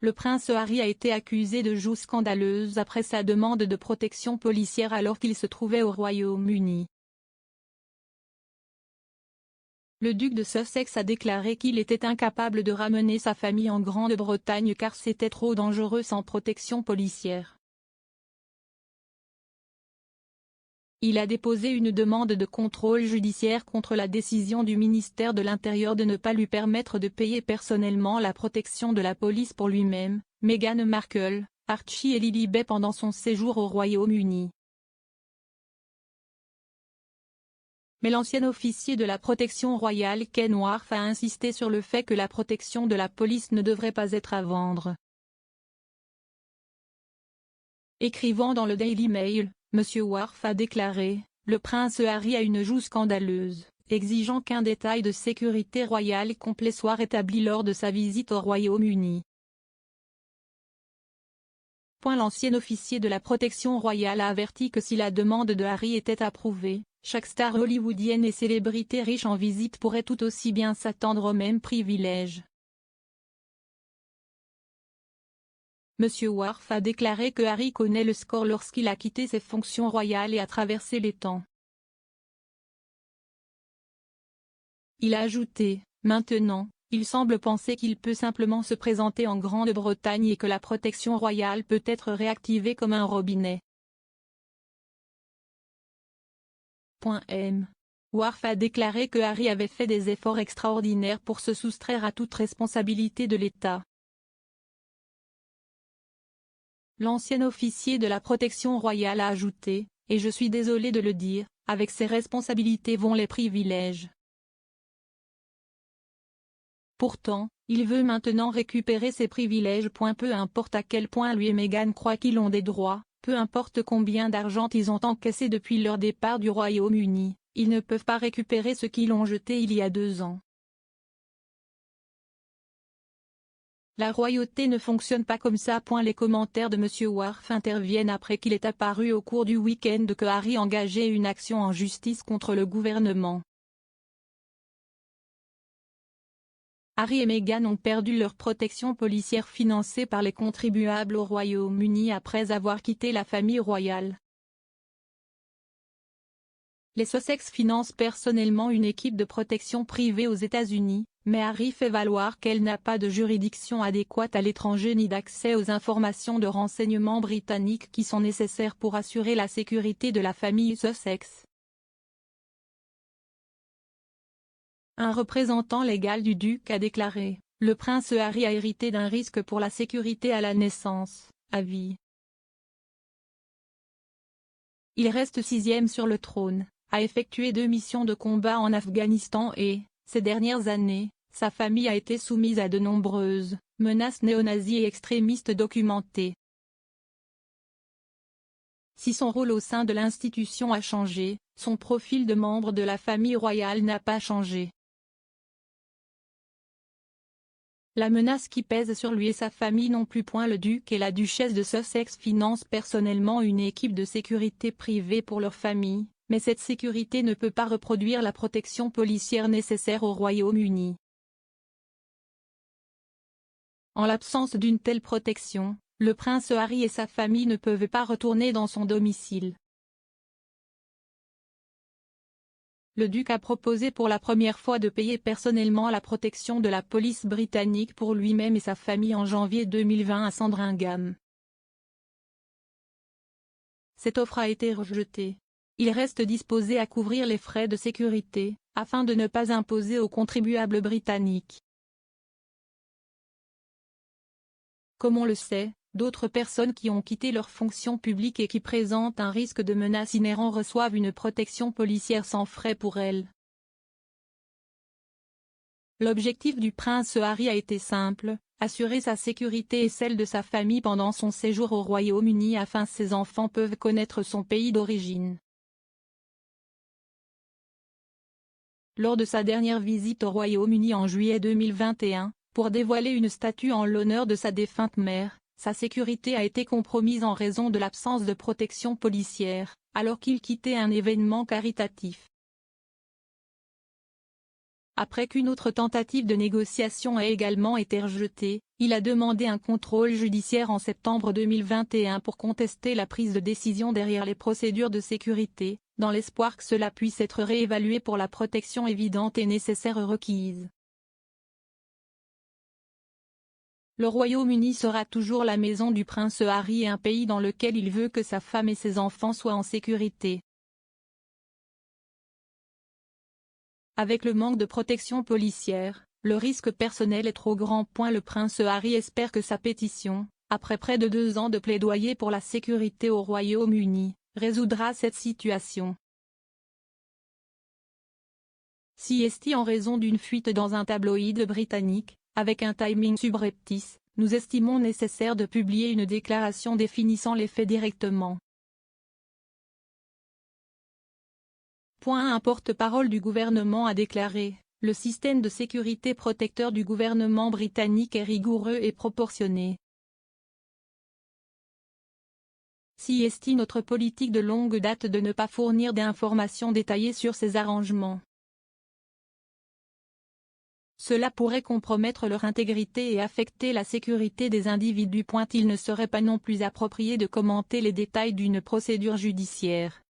Le prince Harry a été accusé de joues scandaleuses après sa demande de protection policière alors qu'il se trouvait au Royaume-Uni. Le duc de Sussex a déclaré qu'il était incapable de ramener sa famille en Grande-Bretagne car c'était trop dangereux sans protection policière. Il a déposé une demande de contrôle judiciaire contre la décision du ministère de l'Intérieur de ne pas lui permettre de payer personnellement la protection de la police pour lui-même, Meghan Markle, Archie et Lilibet pendant son séjour au Royaume-Uni. Mais l'ancien officier de la protection royale Ken Wharf a insisté sur le fait que la protection de la police ne devrait pas être à vendre. Écrivant dans le Daily Mail, M. Wharf a déclaré « Le prince Harry a une joue scandaleuse », exigeant qu'un détail de sécurité royale complet soit rétabli lors de sa visite au Royaume-Uni. L'ancien officier de la protection royale a averti que si la demande de Harry était approuvée, chaque star hollywoodienne et célébrité riche en visite pourrait tout aussi bien s'attendre aux mêmes privilèges. M. Wharf a déclaré que Harry connaît le score lorsqu'il a quitté ses fonctions royales et a traversé les temps. Il a ajouté « Maintenant, il semble penser qu'il peut simplement se présenter en Grande-Bretagne et que la protection royale peut être réactivée comme un robinet. » Wharf a déclaré que Harry avait fait des efforts extraordinaires pour se soustraire à toute responsabilité de l'État. L'ancien officier de la protection royale a ajouté, et je suis désolé de le dire, avec ses responsabilités vont les privilèges. Pourtant, il veut maintenant récupérer ses privilèges. Peu importe à quel point lui et Meghan croient qu'ils ont des droits, peu importe combien d'argent ils ont encaissé depuis leur départ du Royaume-Uni, ils ne peuvent pas récupérer ce qu'ils ont jeté il y a 2 ans. La royauté ne fonctionne pas comme ça. Les commentaires de M. Wharf interviennent après qu'il est apparu au cours du week-end que Harry engageait une action en justice contre le gouvernement. Harry et Meghan ont perdu leur protection policière financée par les contribuables au Royaume-Uni après avoir quitté la famille royale. Les Sussex financent personnellement une équipe de protection privée aux États-Unis, mais Harry fait valoir qu'elle n'a pas de juridiction adéquate à l'étranger ni d'accès aux informations de renseignement britanniques qui sont nécessaires pour assurer la sécurité de la famille Sussex. Un représentant légal du duc a déclaré « Le prince Harry a hérité d'un risque pour la sécurité à la naissance, à vie. Il reste 6e sur le trône, a effectué 2 missions de combat en Afghanistan et, ces dernières années, sa famille a été soumise à de nombreuses menaces néo-nazies et extrémistes documentées. Si son rôle au sein de l'institution a changé, son profil de membre de la famille royale n'a pas changé. La menace qui pèse sur lui et sa famille non plus. Le duc et la duchesse de Sussex financent personnellement une équipe de sécurité privée pour leur famille, mais cette sécurité ne peut pas reproduire la protection policière nécessaire au Royaume-Uni. En l'absence d'une telle protection, le prince Harry et sa famille ne peuvent pas retourner dans son domicile. Le duc a proposé pour la première fois de payer personnellement la protection de la police britannique pour lui-même et sa famille en janvier 2020 à Sandringham. Cette offre a été rejetée. Il reste disposé à couvrir les frais de sécurité, afin de ne pas imposer aux contribuables britanniques. Comme on le sait, d'autres personnes qui ont quitté leurs fonctions publiques et qui présentent un risque de menace inhérent reçoivent une protection policière sans frais pour elles. L'objectif du prince Harry a été simple, assurer sa sécurité et celle de sa famille pendant son séjour au Royaume-Uni afin que ses enfants peuvent connaître son pays d'origine. Lors de sa dernière visite au Royaume-Uni en juillet 2021, pour dévoiler une statue en l'honneur de sa défunte mère, sa sécurité a été compromise en raison de l'absence de protection policière, alors qu'il quittait un événement caritatif. Après qu'une autre tentative de négociation ait également été rejetée, il a demandé un contrôle judiciaire en septembre 2021 pour contester la prise de décision derrière les procédures de sécurité, dans l'espoir que cela puisse être réévalué pour la protection évidente et nécessaire requise. Le Royaume-Uni sera toujours la maison du prince Harry et un pays dans lequel il veut que sa femme et ses enfants soient en sécurité. Avec le manque de protection policière, le risque personnel est trop grand. Le prince Harry espère que sa pétition, après près de 2 ans de plaidoyer pour la sécurité au Royaume-Uni, résoudra cette situation. CST en raison d'une fuite dans un tabloïd britannique, avec un timing subreptice, nous estimons nécessaire de publier une déclaration définissant les faits directement. Un porte-parole du gouvernement a déclaré « Le système de sécurité protecteur du gouvernement britannique est rigoureux et proportionné. CST notre politique de longue date de ne pas fournir d'informations détaillées sur ces arrangements. Cela pourrait compromettre leur intégrité et affecter la sécurité des individus. Il ne serait pas non plus approprié de commenter les détails d'une procédure judiciaire.